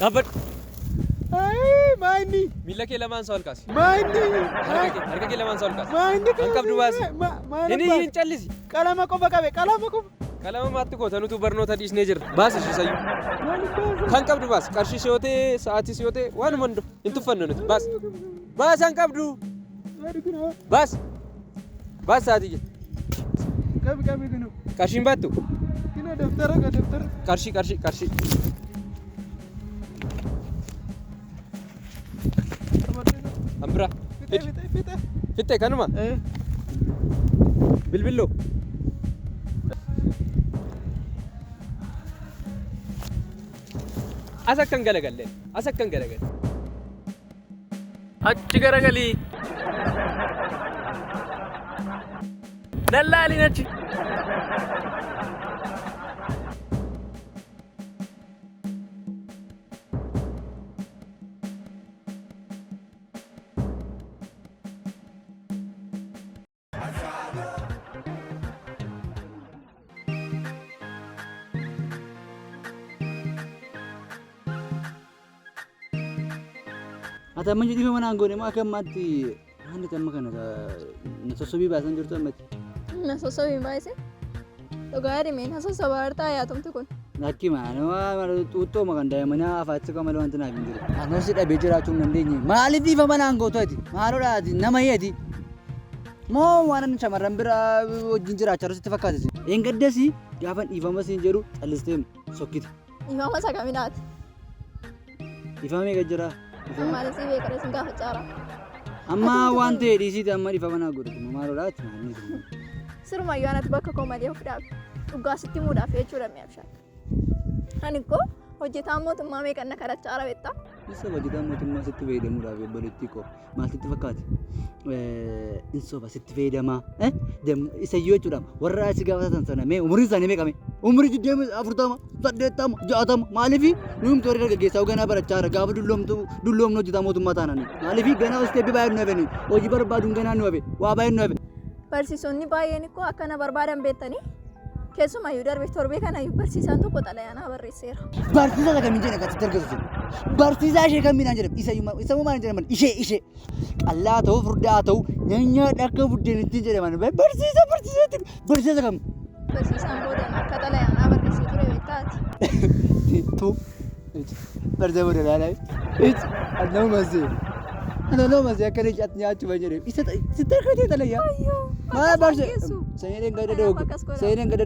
Dhaabadhu. Maanni. Miila kee lamaan isa ol kaasi. Maanni. Harka kee lamaan isa ol kaasi. Maanni. Kan qabdu baasi. Inni hin callisi. Qalama qofa qabe qalama qofa. Qalama maatti gootanutu barnoota dhiisnee jirra. Baasi shisayyuu. Kan qabdu baasi. Qarshii siyootee sa'aatii siyootee waanuma hundu hin tuffannu nuti baasi. Baasi kan qabdu. Baasi. Baasi sa'aatii jira. Qabi ginu. Qarshiin baattu. Gina daftara. Qarshii. Ambira. Fitte kanuma. Bilbillo. Asakkan galagalle. Achi garagali. Dallaalin achi. Ata manju di mana anggone ma akan mati. Anda kan makan nasosobi bahasan jurtu mati. Nasosobi bahasa? To gari main nasosobi arta ya tum tukun. Nakki mana malu tutto makan daya mana afat suka malu antuna bindir. Ano si da bejira chung nandinyi. Mali di mana anggo tu ati. Malu da ati nama iya ati. Mo wanan chamaran bira jinjira charus itu fakat sih. Yang gede sih, gapan Iva masih jeru alistem sokit. Iva masa kami dat. Iva me gajara. Hamaरे से वे करे सिंगा हचारा amma wante disi amma difa mana guru maro rat mani सिर्फ मायुआना तो बक्का को मरियो फिर आप उगासिती मुड़ा फिर चुरा में आपशाक हानिको हो जितामो तुम मामे करना करा चारा बेटा isa wajida mutumma sitti veedemu dhabe bolittiko maaltitti fakkaate inso basitti veedama dem isa yochuudhaam warra asi gaafatan sana mee umuriin isaanii meeqame umurii jiddeema 40 80 60 maaliif nuumtu warra gaggeessaa ganaa barachaara gaafa dulloomnu hojjetaa mootummaa taanani maaliif ganaa isteepi baay'ee nu hafeni hojii barbaaduun ganaa nu hafe waa baay'ee nu hafe barsiisonni baay'een ko akkana barbaadan beektanii keessumayyuu darbe torbee kana barsiisaan tokko xalayaanaa barreesseera. Barsiisaa kamiin jedhee akkasitti argatu barsiisaa ishee kamiin jedhama isa moo maal jedhaman ishee qallaa ta'uu furdaa ta'uu nyaanyaa akka buddeenitti jedhaman barsiisa kam. Barsiisaan booda akka xalayaanaa barreessee ture beektaati. Barsiisa booda laalaa Ano masih akan dijatnya cuma jadi. Bisa terkait talaya. Mana bahasa? Saya ini enggak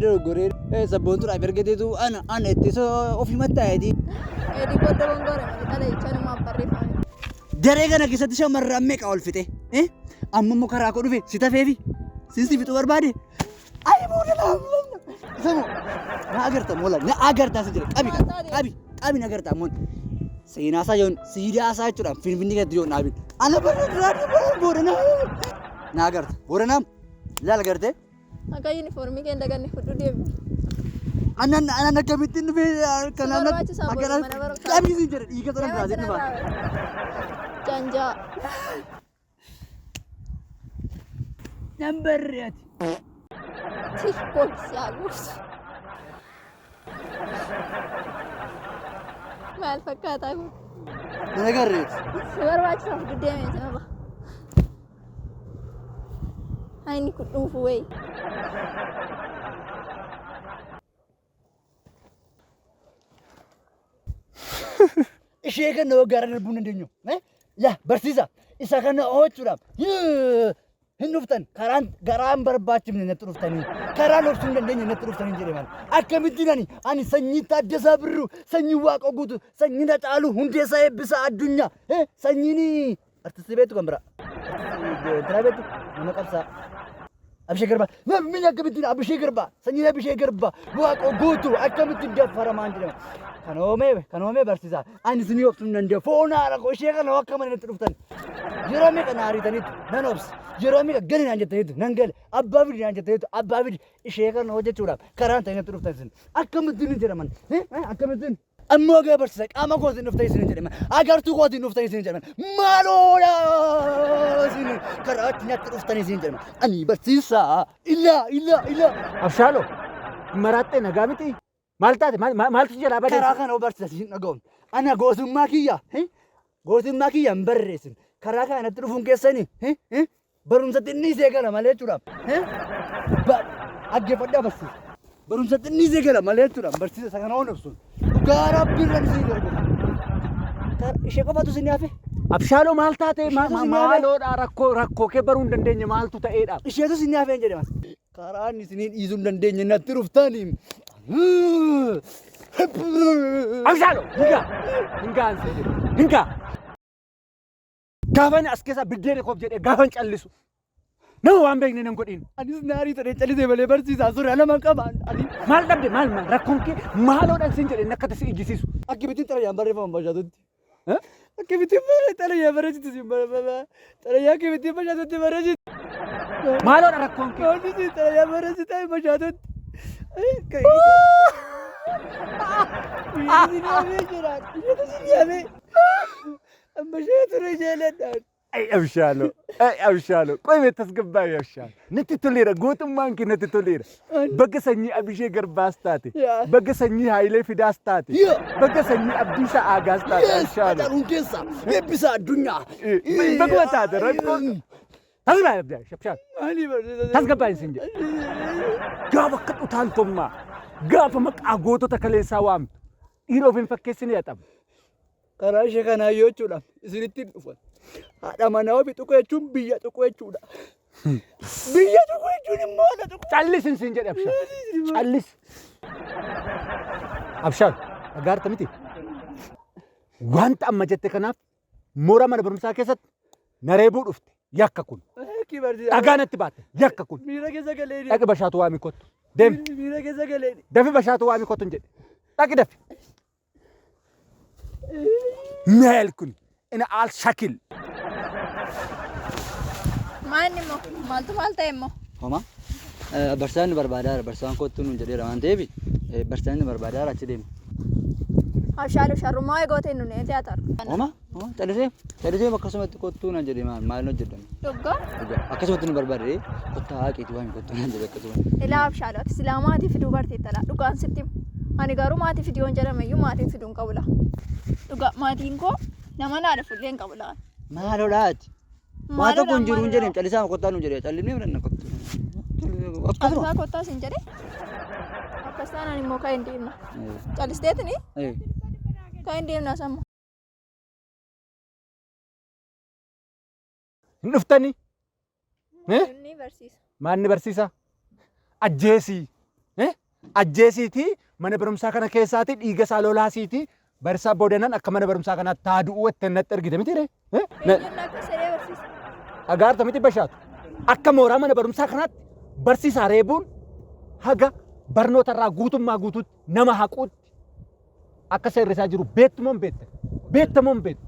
ada gore. Sabun tu air gitu tu anak itu so ofi mata ini. Di kota Bogor kita ada ikan mau parifan. Dari kan kisah tu sama ramme kau alfite. Amma mau kara aku dulu. Sita fevi. Sisi itu berbadi. Ayo boleh lah. Sama. Nagar tamulah. Nagar tak saja. Abi nagar tamun. Sina sayon sida sa chura film ni kadiyo nabi ana borana borana lal garte aga uniform ke ndaga ni fudu de ana nakamitin be kanana agara kami sinjere iga toran razin ba janja number yati tiko siagus maal fakkaata kun nagarreet barbaachisaaf guddeemee sanaba ayni kun dhuufu wayi ishee kana waggaara darbuun dandeenyu yaa barsiisa isa kana oolchuudhaaf hin dhuftan garaan barbaachifne natti dhuftanii karaan obsuu hin dandeenye natti dhuftanii jedhe maal akkamittiin ani sanyii Taaddasaa Birruu sanyii Waaqa Guutuu sanyii Hacaaluu Hundeessaa Eebbisaa Addunyaa sanyiin artistii beektu kan bira dira beektu nama qabsaa Abishee Garbaa namni akkamittiin Abishee Garbaa sanyiin Abishee Garbaa Waaqa Guutuu akkamittiin daffaramaan jedhama kanoomee barsiisaa ani isinii obsuu hin dandeenye foonaadha ishee kana akka mana natti dhuftan yeroo meeqa na ariitaniitu nan obsa yeroo meeqa gani naan jettaniitu nan gale abbaa fidi naan jettaniitu abbaa fidi ishee kana hojjechuudhaaf karaan ta'e natti dhuftan isin akkamittiin jedhaman akkamittiin ammoo gaa barsiisa qaama kootiin dhuftan isin jedhaman agartuu kootiin dhuftan isin jedhaman maaloodha isin karaatti natti dhuftan isin jedhaman ani barsiisaa illa Abshaaloo marattee nagaa miti Maal taate maaltu jira badee? Karaa kana barsiisan dhagaa'u. Ana gootummaa kiyya. Gootummaa kiyya hin barreessin. Karaa kanatti dhufuun keessanii barumsatti inni isee gala malee jechuudha. Dhaggeeffadhaa barsiisa. Barumsatti inni isee gala malee jechuudha. Barsiisa isa kana oonabsuun. Dhugaa rabbiirra isii gargaara. Ishee qofatu isin yaafe? Abshaaloo maal taate? Maaloodha rakkoo kee baruu hin dandeenye maaltu ta'eedha? Isheetu isin yaafeen jedhamas. Karaan isinii dhiisuu hin dandeenye natti dhuftanii. Abshaaloo hingaa ansee jedhu hingaa. Gaafani as keessa biddeena koof jedhee gaafan callisu. Nama waan beekne nan godhin. Anis naarii ta'ee callisee malee barsiisaa suuraa nama qaba. Maal dhabde maal rakkoon kee maaloodhaan sin jedhee akka tasi ijjisiisu. Akkibitiin xalayaan barreeffama bashaatutti. Akkibitiin xalayaan barreessitu siin barreeffama. Xalayaan akkibitiin bashaatutti barreessitu. Maaloodha rakkoon kee. Oolisi xalayaan barreessitaa bashaatutti. Biyyi yaamee jira. Biyyi yaamee. Bashaatu rejeeladhaan. Abshaaloo qoy beektas gabbaa abshaaloo. Natti toleera gootummaan kee natti toleera. Bakka sanyii Abishee Garbaas taate. Bakka sanyii Haayilee Fidaas taate. Bakka sanyii Abdiisaa Aagaas taate abshaaloo. Dhaluun keessa eebbisa addunyaa. Bakkuma taate rakkoon. Tasgabaa abshaaloo. Tasgabaa hin sinje. Gaafa akka utaaltummaa. Gaafa maqaa gootota kaleessaa waamtu. Dhiira ofiin fakkeessini haxamu. Karaa ishee kanaa yoo jechuudha isinitti dhufan. Haadha manaa ofii tuqu jechuun biyya tuqu jechuudha. Biyya tuqu jechuun immoo haadha tuqu. Callisin siin jedhe abshaal. Callis. Abshaal dhagaarta miti. Wanta amma jette kanaaf mooraa mana barumsaa keessatti na reebuu dhufte yakka kun. Dhagaa natti baatte yakka kun. Miira keessa galeeni. Dhaqi bashaatu waami kottu. Deemi. Miira keessa galeeni. Dafi bashaatu waami kottu hin jedhe. Dhaqi dafi. Meel kun ina al shakil. Maanni immoo maal ta'e immoo? Homa barsiisaan barbaadaa barsiisaan kottu nuun jedheera waan ta'eef barsiisaan barbaadaa achi deema. Abshaaloo sharrummaa eegoote nuun eete ataru. Homa callisee akkasumatti kottuu naan jedhee maal hojjedhan? Dhuggaa? Akkasumatti nu barbaade kottaa haqeeti waan kottuu naan jedhe akkasumatti. Ilaa Abshaaloo ati silaa maatii fiduu barteettala dhugaan sitti himu. Ani garuu maatii fiduun jedhamayyuu maatiin fiduun qabu laa. Dhugaa maatiin koo nama naadha fullee hin qabu laa. Maaloodhaati. Waa tokko hin jiru hin jedheen callisaa kottaa nuun jedhee callimnee fudhanna kottuu. Callisaa kottaa sin jedhee? Akkas taanaan immoo kan hin deemna. Callisteetini? Kan hin deemna samma. Hin dhuftanii? Inni barsiisa. Maanni barsiisa? Ajjeesii. Ajjeesiitii mana barumsaa kana keessaati dhiiga isaa lolaasiitii barsiisaa boodanan akka mana barumsaa kanaatti taaduu wette natti ergite miti ree? Agaarta miti bashaatu. Akka mooraa mana barumsaa kanaatti barsiisaa reebuun haga barnoota irraa guutummaa guutuutti nama haquutti akka seerrisaa jiru beektumoo hin beekte? Beektamoo hin beekte?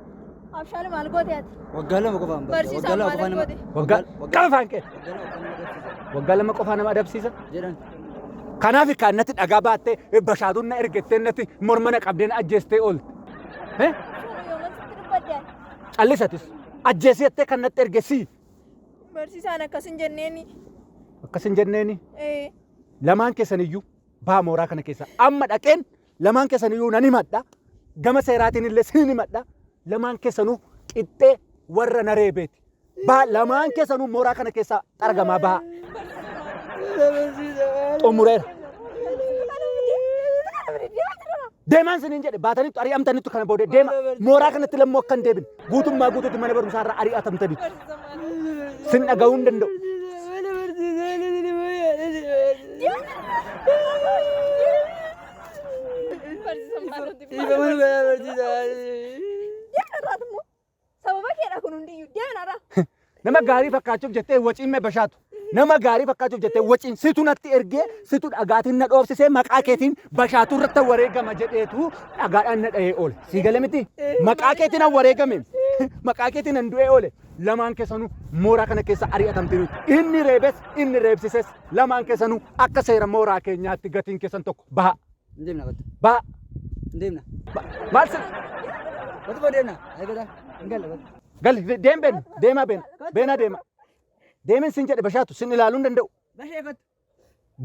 Abshaaloo maal goote ati? Waggaa lama qofaan barsiisaa maal goote? Waggaa afaan kee? Waggaa lama qofaa nama adabsiisa? jedhan. Kanaaf kan natti dhagaa baattee bashaatuun na ergettee natti morma na qabdee na ajjeestee oolte. Callisatis ajjeesittee kan natti ergesii. Barsiisaan akkas hin jenneeni. Akkas hin jenneeni. Lamaan keessaniyyuu baa mooraa kana keessa amma dhaqeen lamaan keessaniyyuu nan himadha. Gama seeraatiin illee sin himadha. Lamaan keessanuu qixxee warra na reebeeti. Baa lamaan keessanuu mooraa kana keessa argamaa baa. Xumureera. Deemaan siniin jedhe baatanitti ari'amtanitti kana booda deema mooraa kanatti lammoo akka hin deebine guutummaa guutuutti mana barumsaa irraa ari'atamtanitti sin dhaga'uu hin danda'u. Sababa keedha kun hundiyyuu deemanarra. Nama gaarii fakkaachuuf jettee waciin mee bashaatu. Nama gaarii fakkaachuuf jettee waciin situ natti ergee situ dhagaatiin na dhoofsisee maqaa keetiin bashaatu irratti wareegama jedheetu dhagaadhaan na dhahee oole. Sii gale miti maqaa keetiin an wareegame maqaa keetiin an du'ee oole lamaan keessanuu mooraa kana keessa ari'atamtiniitu. Inni reebes inni reebsises lamaan keessanuu akka seera mooraa keenyaatti gatiin keessan tokko baha. Deemna qotte. Baha. Deemna. Maal sin? Qotte boo deemna. Eegata. Hin galle qotte. Galli deem beenu deemaa beena beena deema. Deemen sin jedhe bashaatu sin ilaaluu hin danda'u. Bashee qotte.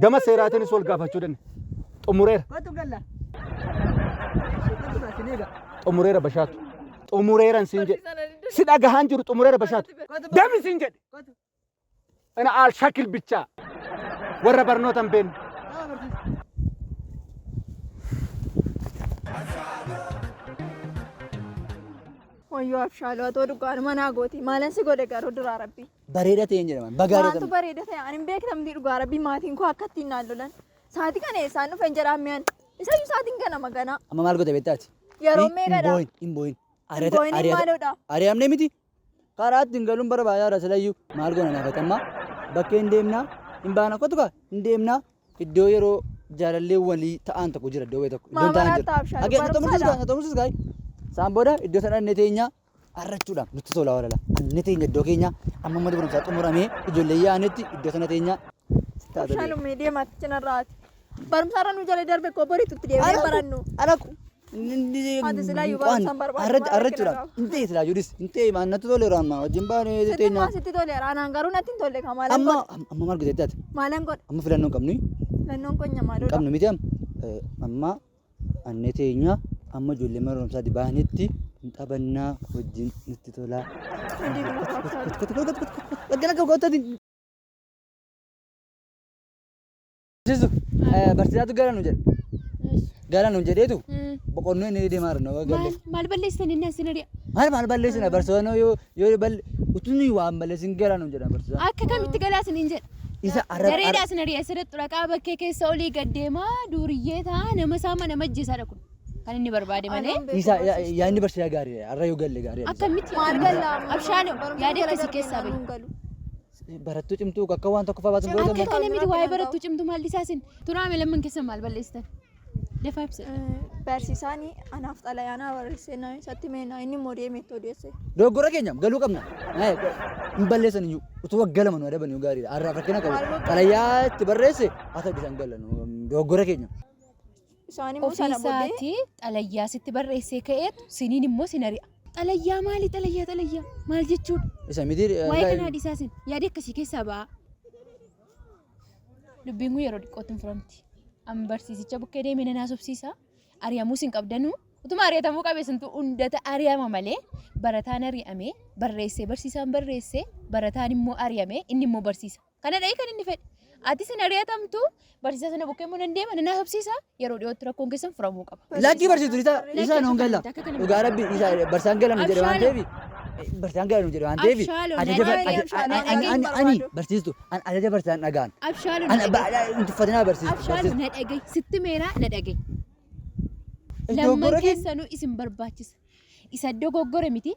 Gama seeraatiinis wal gaafachuu danda'a. xumureera. Kottu galla. Kottu siniga. Xumureera bashaatu. Xumureeran siin jedhe. Si dhagahaan jiru xumureera bashaatu. Dami siin jedhe. Kottu. Ana al shakil bichaa. Warra barnootan beenu. Wayyoo abshaaloo atoo dhugaan manaa gooti maalan si godhe garuu duraa rabbii. Bareeda ta'een jedhaman. Bagaadha Waantu bareeda ta'e ani hin beektamti dhugaa rabbii maatiin koo akka ittiin naallolan. Saatii kana eessaan dhufeen jedhaan mi'an. Isayyuu saatiin kana maganaa. Amma maal goota beektaati? Yeroo meeqadha? Hin booyin. Booyin maalodha? Ari'amne miti. Karaa ittiin galuun barbaadaa silayyuu maal goona naafatammaa bakka hin deemnaa hin baana kottu kaa hin deemnaa iddoo yeroo jaalallee walii ta'an tokko jira iddoo wayii tokko. Maamalaatti abshaaloo Xumursiis gaa'e. Isaan booda iddoo sana inni teenya arrachuudhaan nutti tola walala. Inni teenya iddoo keenya amma mana barumsaa xumuramee ijoollee yaa'anitti iddoo sana teenya. Abshaaloo mee deemaatti cinarraati. Barumsaarra nu jala darbe koo boriitutti deemee barannu. Alaku. Ati silayyuu barumsaan barbaadu. Arrachuudhaan. Intee silaayuudis intee natti toleera amma wajjin baanee teenya. Sitti toleera anaan garuu natti hin tolle kan maalan Amma godhe. amma maal gootee taate? Maalan godhe. Amma filannoo qabnu. Lannoon konya maalodha? Qabnu miti amma annee teenya amma ijoollee mana barumsaatti baanitti hin taphannaa wajjin nutti tolaa. Barsiisaatu gara nu jedhe. Gara nu jedheetu boqonnoo inni deemaa jirna galle. Maal balleessan inni asin ari'a? Maal balleessina barsiisonni yoo utuu nuyi waan balleessin gara nu jedha barsiisaan. Akka kamitti galaasin hin jedha. Isa Dareedhaa asin ari'a asirratti dhaqaa bakkee keessa olii gaddeemaa duuriyyee ta'a nama saama nama ajjeesaadha kun. Kan inni barbaade malee. isa yaadni barsiisaa gaariidha. Har'a yoo galle gaariidha. Akkamitti Maal gallaa? Abshaaloo yaada akkasii keessaa bahi. Barattuu cimtuu akka waan tokko fa'aa baatu Akka kana miti waa'ee barattuu cimtuu maal isaasin turaame lamman keessa maal balleessitan? Lafaa ibsa. Barsiisaanii anaaf xalayaanaa barreessee naa isatti meenaa inni immoo deemeetti odeesse. dogoggora keenya galuu qabna. Hin balleessan iyyuu utuu waggaa lama nu adaban yoo gaariidha. Har'aaf rakkina qabu. Xalayaa itti barreesse haa ta'u isaan galan dogoggora keenya. Isaan immoo sana booddee Ofiisaati xalayyaa sitti barreessee ka'eetu siniin immoo sin ari'a. Xalayyaa maali xalayyaa maal jechuudha? Isa miti Waa'ee kanaa dhiisaasin yaada akkasii keessaa ba'a. Dubbiin kun yeroo xiqqootti hin furamti. Amma barsiisicha bukkee deemee nan haasofsiisa. Ari'amuus hin qabdanu. Utuma ari'atamuu qabeessantu hundata ari'ama malee barataan ari'amee barreessee barsiisaan barreessee barataan immoo ari'amee inni immoo barsiisa. Kana dha'ee kan inni fedhe. Ati sin ari'atamtu barsiisaa sana bukkee immoo nan deema nan haasofsiisa yeroo dhiyootti rakkoon keessan furamuu qaba. Lakkii barsiistu isa nuun galla. Dhugaa rabbi isa barsiisaan galan nu jedhe waan ta'eef. Barsiisaan galan nu jedhe waan ta'eef. Ani barsiistu ajaja barsiisaan dhagaan. Abshaaloo Ani tuffatinaa barsiistu. Abshaaloo na dhaga'i sitti meeraa na dhaga'i. Dogoggora Lamman keenya. keessanuu isin barbaachisa. Isa dogoggore miti.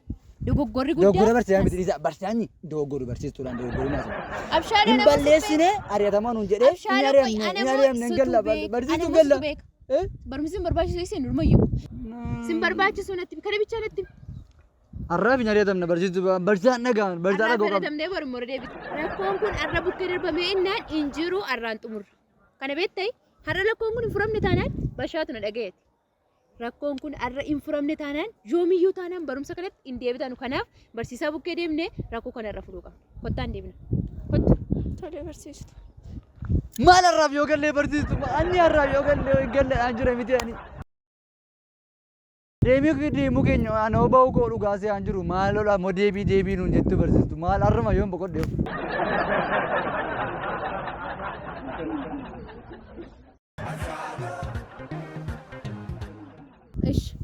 Dogoggorri guddaa. Dogoggora barsiisaan miti isa barsiisaan dogoggoru barsiistuudhaan dogoggoruu naasa. Abshaaloo Hin nama balleessine ari'atamaa nuun jedhee hin ari'amne hin galla barsiistuu galla. Barumsi sin barbaachisu isin durmayyuu. Sin barbaachisu natti kana bichaa natti. Har'aaf hin ari'atamne barsiistuu barsiisaan dhagaan barsiisaan dhagoo qabu. Fayyadamnee barumsa deebitu. Rakkoon kun har'a bukkee darbamee innaan hin jiru har'aan xumurra. Kana beektai har'a rakkoon kun hin furamne taanaan bashaatu na dhagayeeti. Rakkoon kun har'a hin furamne taanaan yoomiyyuu taanaan barumsa kanatti hin deebitanu. Kanaaf barsiisaa bukkee deemnee rakkoo kana irra furuu qabna. Kottaan deebina. Kottu. tolee barsiistu. Maal har'aaf yoo gallee barsiistu anni har'aaf yoo gallee aan jira miti ani. Deemuu keenya ana ba'uu koo dhugaasee aan jiru maalodha moo deebii nuun jettu barsiistu maal har'uma yoon boqodhe.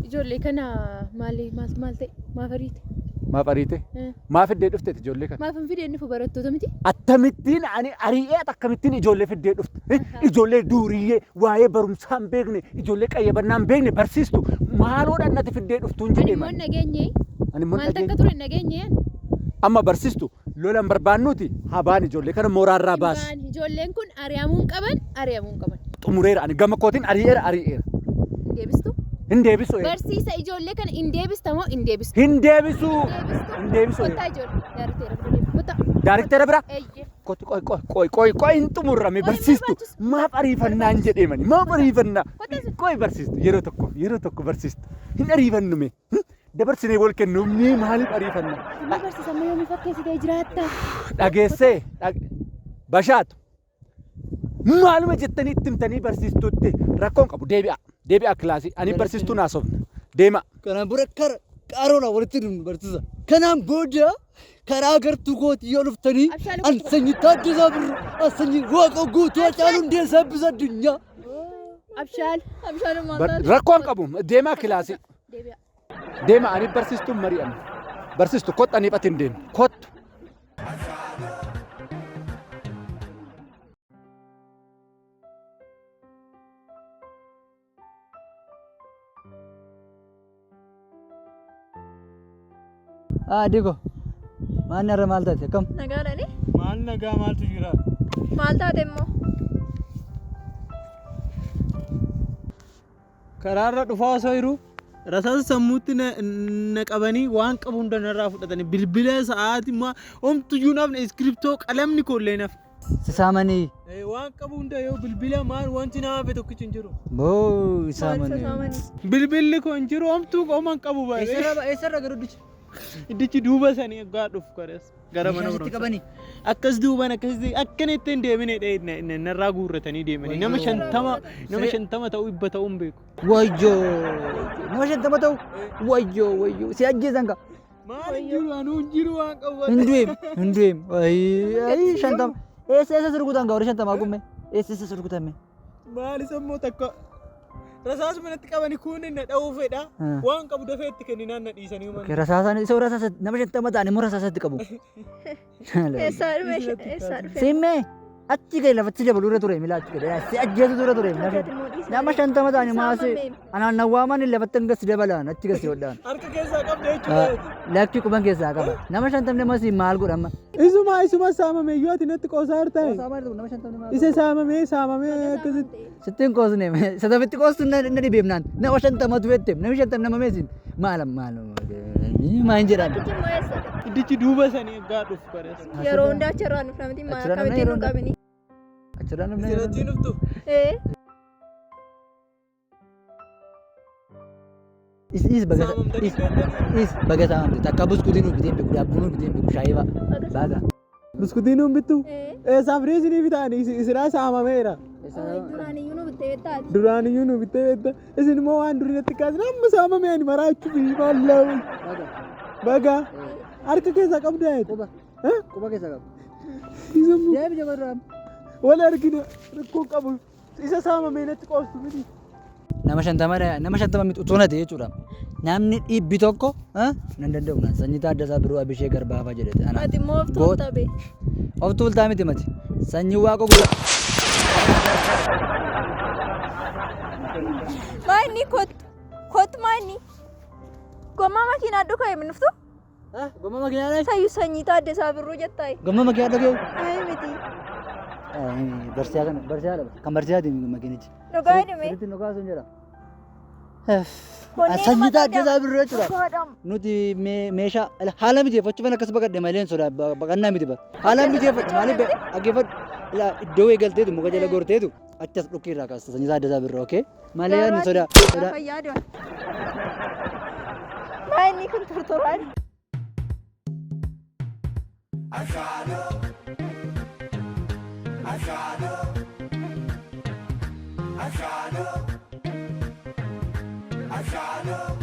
Ijoollee kana maal ta'e maaf ariite? Maaf ariite? Maaf fiddee dhufteeti ijoollee kana? Maaf hin fidee dhufu barattoota miti? Akkamittiin ani ari'ee akkamittiin ijoollee fiddee dhufte? Ijoollee duuriyyee waa'ee barumsaa hin beekne ijoollee qayyabannaa hin beekne barsiistu maaloodhaan natti fiddee dhuftuun Ani jedhee immoo hin dhageenye. Ani immoo hin Maal takka dhageenye. ture hin dhageenye? Amma barsiistu lola hin barbaannuti habaan ijoollee kana mooraarraa baasi. Ijoolleen kun ari'amuu hin qaban. Xumureera ani gama kootiin ari'eera. Hin deebistu? Hin deebisu. Barsiisa ijoollee kana hin deebista moo hin deebistu? Hin deebisu. Hin deebisu. Kottaa ijoollee kottaa. Daariktera bira. Eeyyee. Qoy hin xumurrame barsiistu. Maaf ariifannaan jedhee mani maaf ariifannaa. Qoy barsiistu yeroo tokko barsiistu. Hin ariifannume. Dabarsinee wal kennuumni maaliif ariifannaa? Amma barsiisa amma yoomii fakkeessitee jiraatta? Dhageessee bashaatu. Maaluma jettanii itti himtanii barsiistuutti rakkoon qabu deebi'a kilaasii ani barsiistuu naasofna deema. Kanaan bura qaroodha walitti dhufnu barsiisa. Kanaan booda karaa gartuu kooti yoo dhuftanii an sanyii Taaddasaa Birruu an sanyii Waaqa guutuu Hacaaluu Hundeessaa eebbisa addunyaa. Abshaal maal Rakkoon qabu deemaa kilaasii. Deema ani barsiistuun mari'an. Barsiistu kottu ani ifatiin deemu kottu. Diko maal narra maal taate akkam? nagaadhani? Maal nagaa maaltu jira? Maal taate immoo? Karaarra dhufaa osoo jiru rasaasa sammuutti na qabanii waan qabu hunda narraa fudhatanii bilbila sa'aatii immoo homtuyyuu nafne iskiriptoo qalamni koollee naf. Sisaamanii. Waan qabu hunda yoo bilbila maal wanti nama hafe tokkichi hin jiru. Boo isaamanii. Bilbilli koo hin jiru homtuu qooman qabu baay'ee. Eessarra garuu Iddichi duuba sanii egaa dhufu karas gara mana qabanii. Akkas duuban akkasitti akkanitti hin deemine narraa guurratanii deemanii nama 50 ta'uu 100 ta'uu hin beeku. Wayyoo nama 50 ta'u wayyoo si ajjeesan ka. Maal hin jiru anuu hin jiru waan qabu. Hindu'eem ayi 50 eessa surgutan ka warri 50 gumme eessa surgutame. Maali sammoo takka rasaasuma natti qabanii kun na dha'uu fedha waan qabu dafee itti kenninaan na dhiisanii uuman. Rasaasaan isa rasaasa nama 50 ta'an immoo rasaasatti qabu. Eessaa dhufe? Simmee achi gadi lafatti dabaluu irra ture milaa achi gadi si ajjeesu dura ture nama 50 ta'an maasi anaan nawwaaman lafatti hangas dabalaan achi gadi hodhaan. Harka keessaa qabda jechuudha. Lakki quban keessaa qaba nama 50 nama si maal godhama. Isuma saamame yoo ati natti qoosaa ta'e. Isa saamamee akkasitti. Sittiin qoosne sadafitti qoostu na dhibeemnaan nama 50 tuwette namni 50 nama meesin maal maal jedhaan. Iddichi duuba sanii egaa dhufu karas. Yeroo hundaa achirraa nuuf namatti maal qabatee nu qabini? Achirraa namni Sirriitti dhuftu. Is baga saamamte takka buskutiin nu biteen beeku daabbuun nu biteen beeku shaayii baga. Buskutiin nu bittu. Saafriisinii bitanii isiraa saamameera. Duraaniyyuu nu bittee taati. Duraaniyyuu nu bittee beekta. Isin immoo waan durii natti kaasan amma saamameen maraachuu fi maallaa. Baga. Harka keessaa qabdu yaa'eeti. Quba keessaa qabu. Deebi jabarraan. Wal argina rakkoo qabu. Isa saamamee natti qoostu miti. Nama 50 miti utuu nati jechuudha. Namni dhibbi tokko nan danda'u naan sanyii Taaddasaa Birruu Abishee Garbaa jedhete. Ati immoo of tuultaa bee. Of tuultaa miti mati. Sanyii Waaqa guddaa. Maanni kottu maanni? Gommaa makiinaa dhuka hin nuftu? Gommaa makiinaa dhaaf? Sayyuu sanyii Taaddasaa Birruu jettaayi. Gommaa makiinaa dhagee? Ayi miti. Barsiyaa kan barsiyaati makiinichi. Dhugaa hidhame? Sirriitti nu kaasuun jedha. Sanyii Taaddasaa Birruu jechuudha. Nuti meeshaa haala mijeeffachuu fan akkas baqadhe malee sodaa baqannaa miti bara. Haala mijeeffachuu maaliif dhaggeeffadhu iddoo eegalteetu muka jala gorteetu achas dhukkii irraa kaasta sanyii Taaddasaa Birruu okee malee ni sodaa. Maanni kun tortoraan. I shall know.